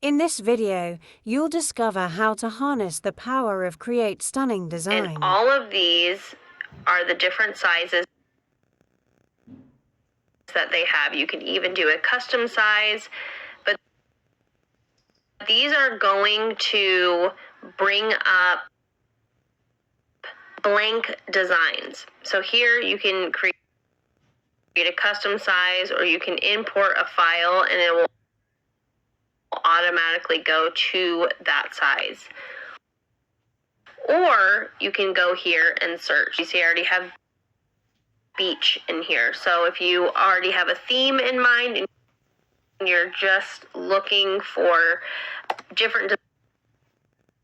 In this video, you'll discover how to harness the power of Create Stunning Design. And all of these are the different sizes that they have. You can even do a custom size, but these are going to bring up blank designs. So here you can create a custom size, or you can import a file and it will automatically go to that size. Or you can go here and search. You see I already have beach in here. So if you already have a theme in mind and you're just looking for different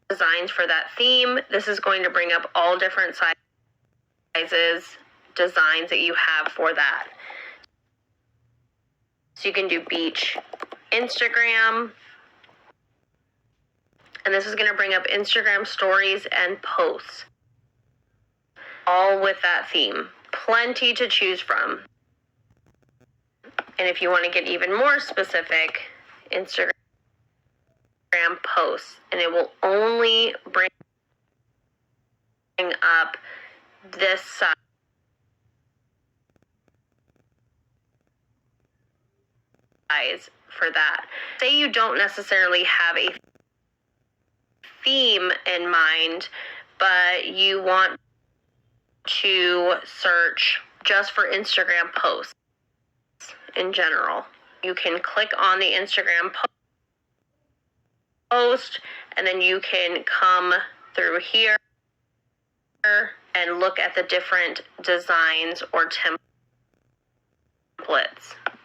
designs for that theme, this is going to bring up all different sizes, designs that you have for that. So you can do beach Instagram, and this is going to bring up Instagram stories and posts, all with that theme. Plenty to choose from. And if you want to get even more specific, Instagram posts, and it will only bring up this size for that. Say you don't necessarily have a theme in mind, but you want to search just for Instagram posts in general. You can click on the Instagram post, and then you can come through here and look at the different designs or templates.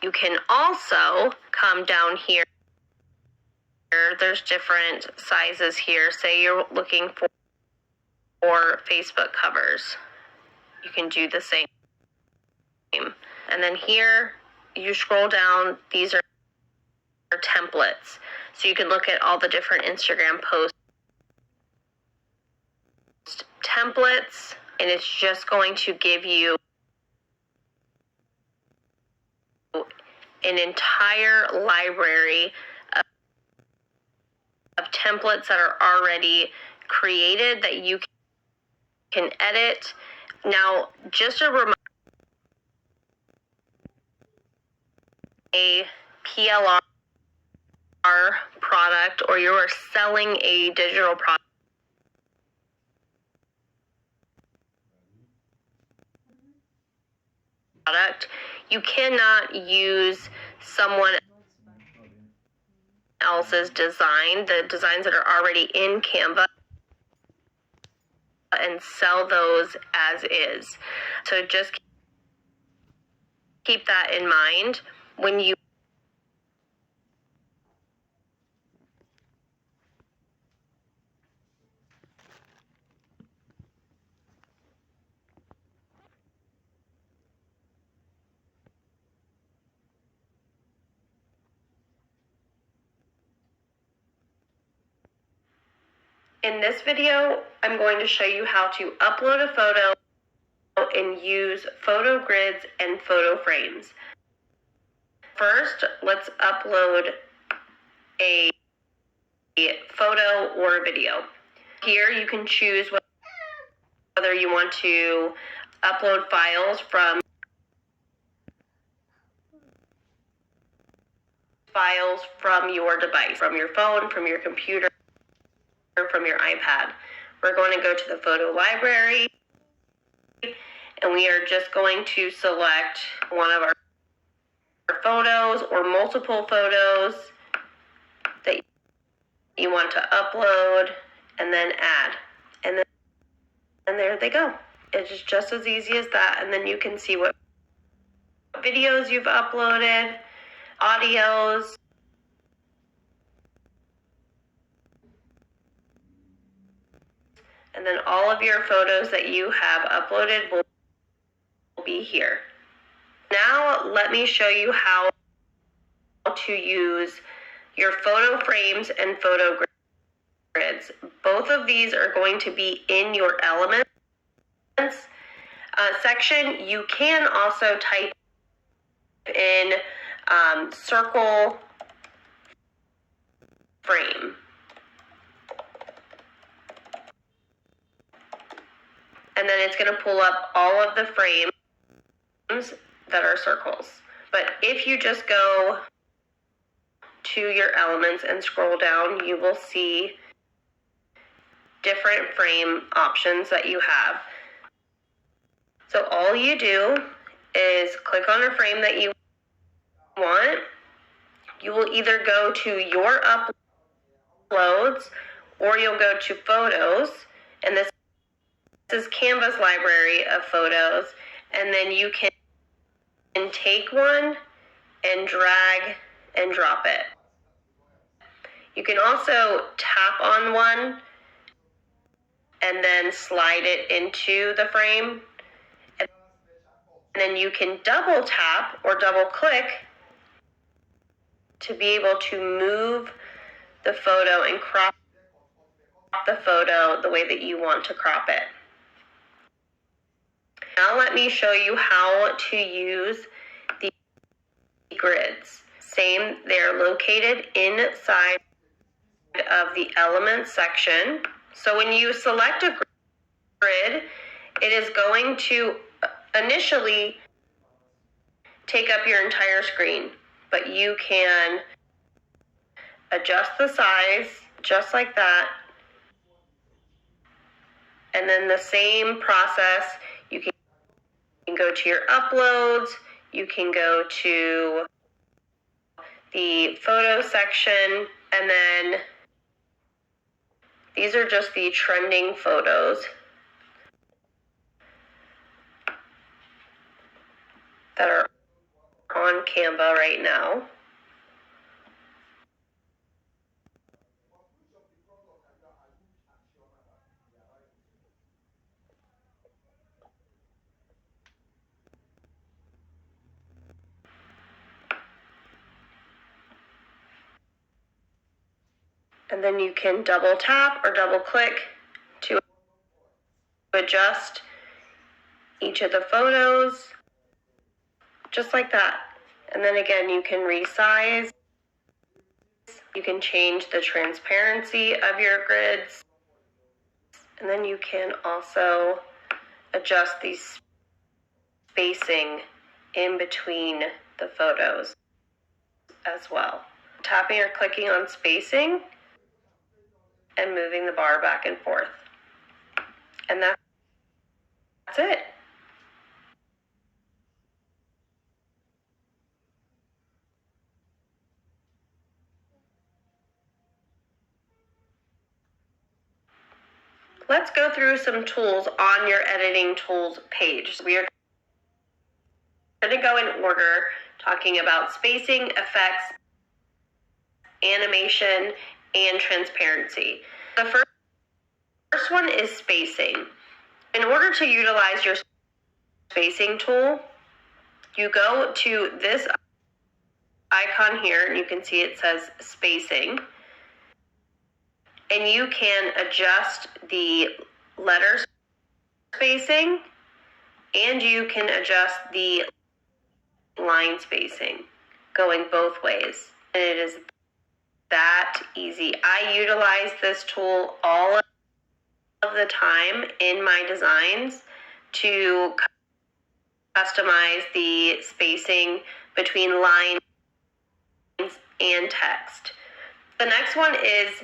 You can also come down here. There's different sizes here. Say you're looking for Facebook covers. You can do the same. And then here, you scroll down, these are templates. So you can look at all the different Instagram post templates, and it's just going to give you an entire library of templates that are already created that you can edit. Now, just a reminder, a PLR product, or you are selling a digital product, you cannot use someone else's design, the designs that are already in Canva, and sell those as is. So just keep that in mind when you In this video, I'm going to show you how to upload a photo and use photo grids and photo frames. First, let's upload a photo or a video. Here you can choose whether you want to upload files from your device, from your phone, from your computer, from your iPad. We're going to go to the photo library, and we are just going to select one of our photos or multiple photos that you want to upload, and then add. And there they go. It's just as easy as that. And then you can see what videos you've uploaded, audios, and then all of your photos that you have uploaded will be here. Now let me show you how to use your photo frames and photo grids. Both of these are going to be in your elements section. You can also type in circle frame. And then it's going to pull up all of the frames that are circles. But if you just go to your elements and scroll down, you will see different frame options that you have. So all you do is click on a frame that you want. You will either go to your uploads or you'll go to photos, and this is Canva's library of photos, and then you can take one and drag and drop it. You can also tap on one and then slide it into the frame. And then you can double tap or double click to be able to move the photo and crop the photo the way that you want to crop it. Now let me show you how to use the grids. Same, they're located inside of the elements section. So when you select a grid, it is going to initially take up your entire screen, but you can adjust the size just like that. And then the same process, you can go to your uploads, you can go to the photo section, and then these are just the trending photos that are on Canva right now. And then you can double tap or double click to adjust each of the photos, just like that. And then again, you can resize. You can change the transparency of your grids. And then you can also adjust the spacing in between the photos as well. Tapping or clicking on spacing and moving the bar back and forth. And that's it. Let's go through some tools on your editing tools page. We are going to go in order, talking about spacing, effects, animation, and transparency. The first one is spacing. In order to utilize your spacing tool, you go to this icon here, and you can see it says spacing. And you can adjust the letter spacing, and you can adjust the line spacing, going both ways. And it is that easy. I utilize this tool all of the time in my designs to customize the spacing between lines and text. The next one is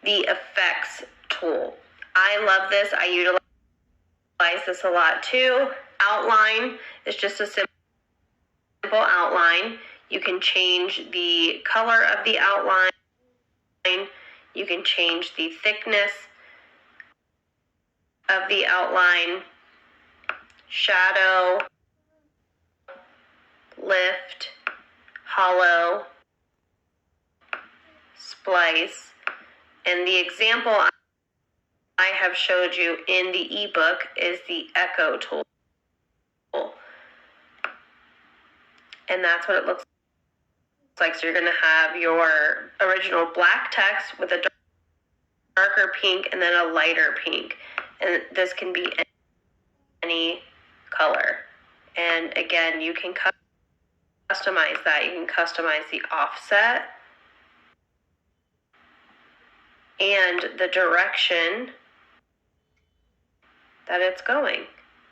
the effects tool. I love this. I utilize this a lot too. Outline is just a simple outline. You can change the color of the outline. You can change the thickness of the outline, shadow, lift, hollow, splice. And the example I have showed you in the ebook is the echo tool. And that's what it looks like. So you're going to have your original black text with a darker pink and then a lighter pink. And this can be any color. And again, you can customize that. You can customize the offset. and the direction that it's going.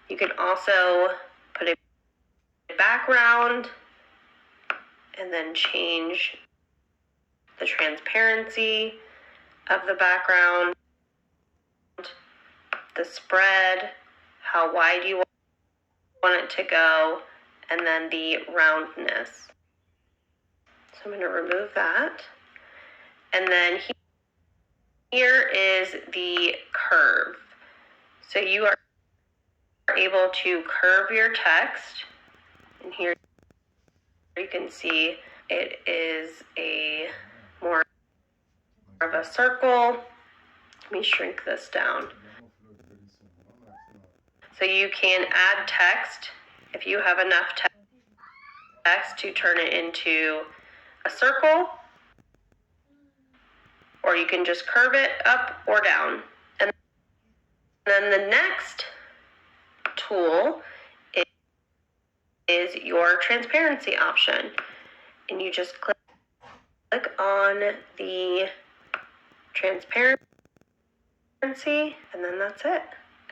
You can also put a background and then change the transparency of the background, the spread, how wide you want it to go, and then the roundness. So I'm going to remove that. And then here is the curve. So you are able to curve your text. And here you can see it is a more of a circle. Let me shrink this down. So you can add text if you have enough text to turn it into a circle, or you can just curve it up or down. And then the next tool is your transparency option. And you just click on the transparency, and then that's it.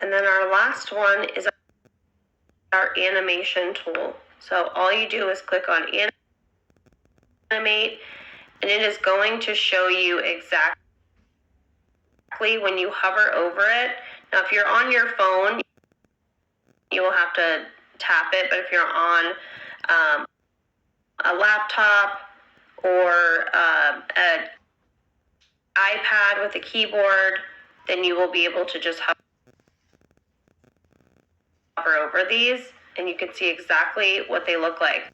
And then our last one is our animation tool. So all you do is click on animate, and it is going to show you exactly when you hover over it. Now, if you're on your phone, you will have to tap it, but if you're on a laptop or an iPad with a keyboard, then you will be able to just hover over these, and you can see exactly what they look like.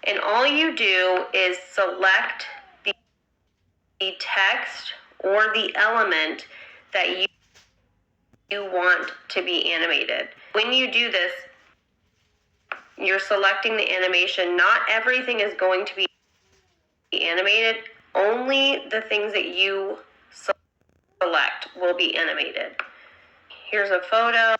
And all you do is select the text or the element that you want to be animated. When you do this, you're selecting the animation. Not everything is going to be animated. Only the things that you select will be animated. Here's a photo.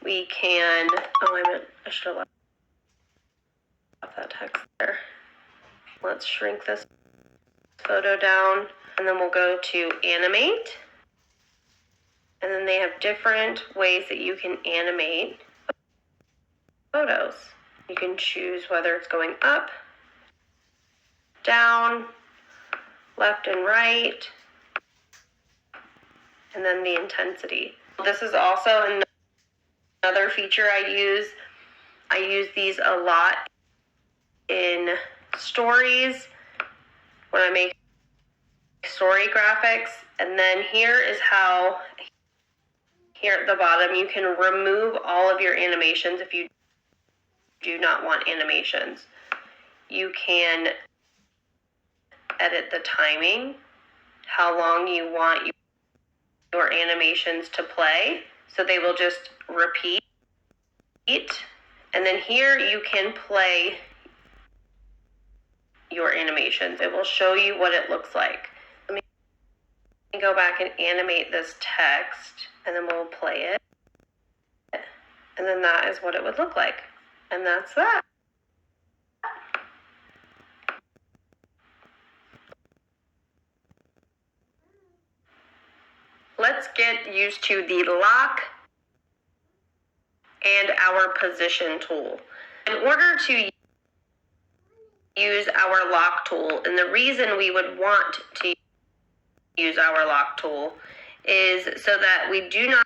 We can, I should have left that text there. Let's shrink this photo down, and then we'll go to animate. And then they have different ways that you can animate photos. You can choose whether it's going up, down, left and right, and then the intensity. This is also another feature I use. I use these a lot in stories when I make story graphics. And then here is how, here at the bottom, you can remove all of your animations if you do not want animations. You can edit the timing, how long you want your animations to play, so they will just repeat. And then here you can play your animations. It will show you what it looks like. Let me go back and animate this text, and then we'll play it. And then that is what it would look like. And that's that. Let's get used to the lock and our position tool. In order to use our lock tool, and the reason we would want to use our lock tool is so that we do not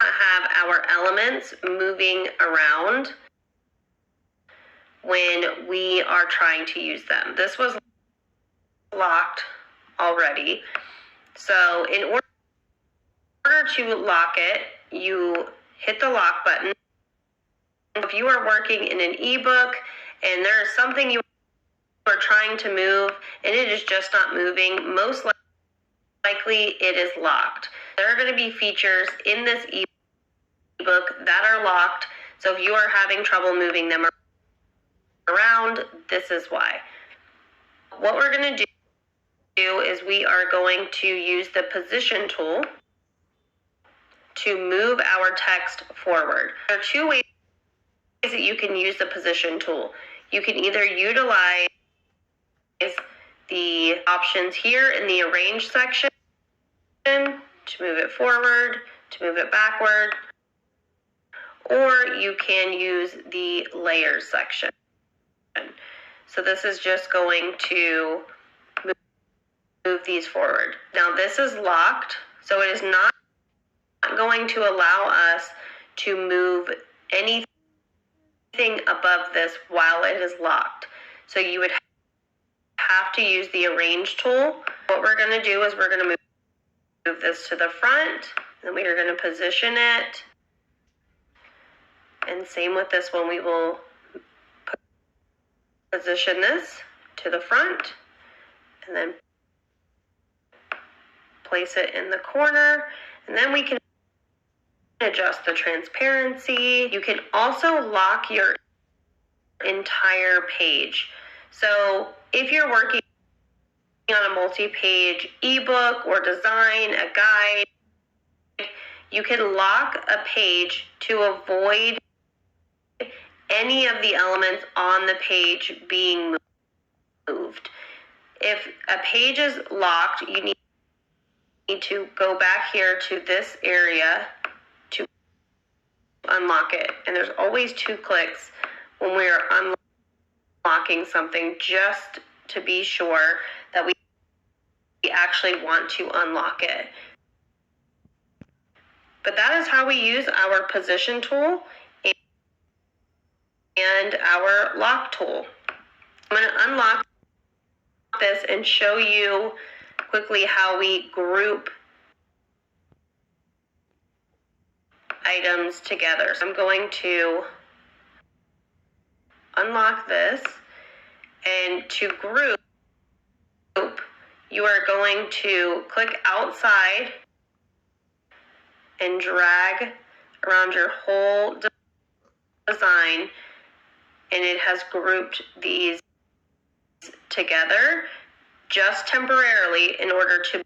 have our elements moving around when we are trying to use them. This was locked already. So in order to lock it, you hit the lock button. If you are working in an ebook and there is something you are trying to move and it is just not moving, most likely it is locked. There are going to be features in this ebook that are locked. So if you are having trouble moving them around, this is why. What we're going to do is we are going to use the position tool to move our text forward. There are two ways that you can use the position tool. You can either utilize the options here in the arrange section to move it forward, to move it backward, or you can use the layers section. So this is just going to move these forward. Now this is locked, so it is not going to allow us to move anything above this while it is locked. So you would have to use the arrange tool. What we're going to do is we're going to move this to the front, and we are going to position it. And same with this one, we will position this to the front and then place it in the corner, and then we can adjust the transparency. You can also lock your entire page. So if you're working on a multi-page ebook or design, a guide, you can lock a page to avoid any of the elements on the page being moved. If a page is locked, you need to go back here to this area to unlock it. And there's always 2 clicks when we are unlocking something, just to be sure that we actually want to unlock it. But that is how we use our position tool and our lock tool. I'm going to unlock this and show you quickly how we group items together. So I'm going to unlock this, and to group, you are going to click outside and drag around your whole design, and it has grouped these together just temporarily in order to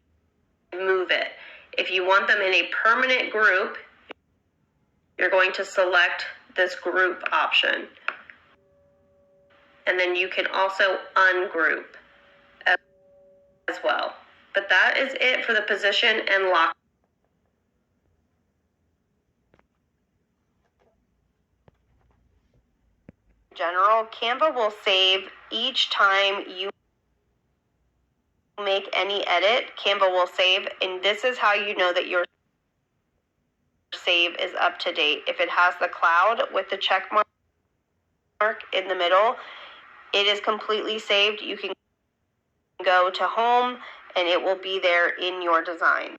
move it. If you want them in a permanent group, you're going to select this group option. And then you can also ungroup as well. But that is it for the position and lock. General, Canva will save each time you make any edit. Canva will save, and this is how you know that your save is up to date. If it has the cloud with the check mark in the middle, it is completely saved. You can go to home and it will be there in your design.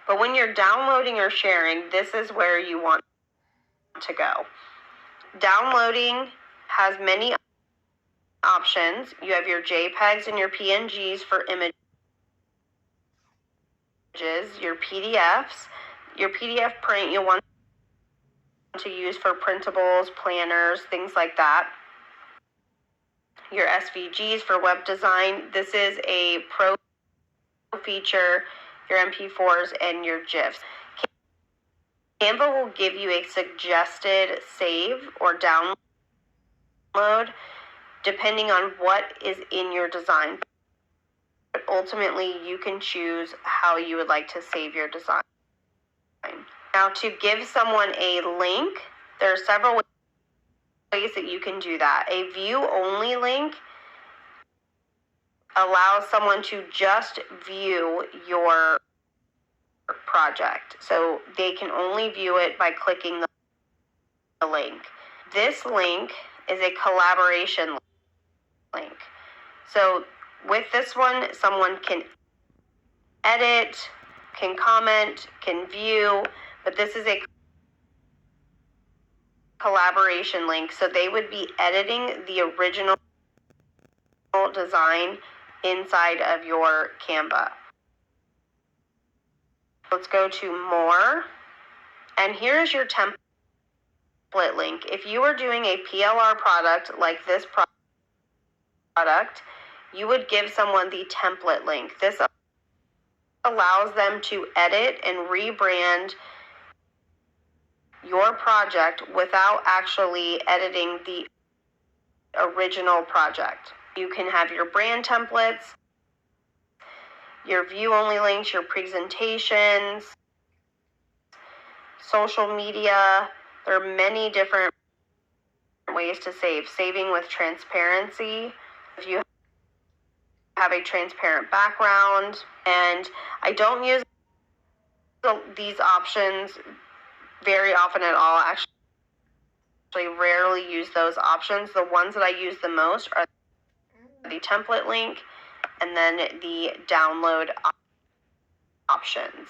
But when you're downloading or sharing, this is where you want to go. Downloading has many options. You have your JPEGs and your PNGs for images, your PDFs. Your PDF print you'll want to use for printables, planners, things like that. Your SVGs for web design. This is a pro feature, your MP4s, and your GIFs. Canva will give you a suggested save or download depending on what is in your design. But ultimately, you can choose how you would like to save your design. Now, to give someone a link, there are several ways that you can do that. A view-only link allows someone to just view your project. So they can only view it by clicking the link. This link is a collaboration link. So with this one, someone can edit, can comment, can view, but this is a collaboration link. So they would be editing the original design inside of your Canva. Let's go to more. And here's your template link. If you are doing a PLR product like this product, you would give someone the template link. This allows them to edit and rebrand your project without actually editing the original project. You can have your brand templates, your view-only links, your presentations, social media. There are many different ways to save. Saving with transparency. If you have a transparent background, and I don't use these options very often at all. Actually, rarely use those options. The ones that I use the most are the template link and then the download options.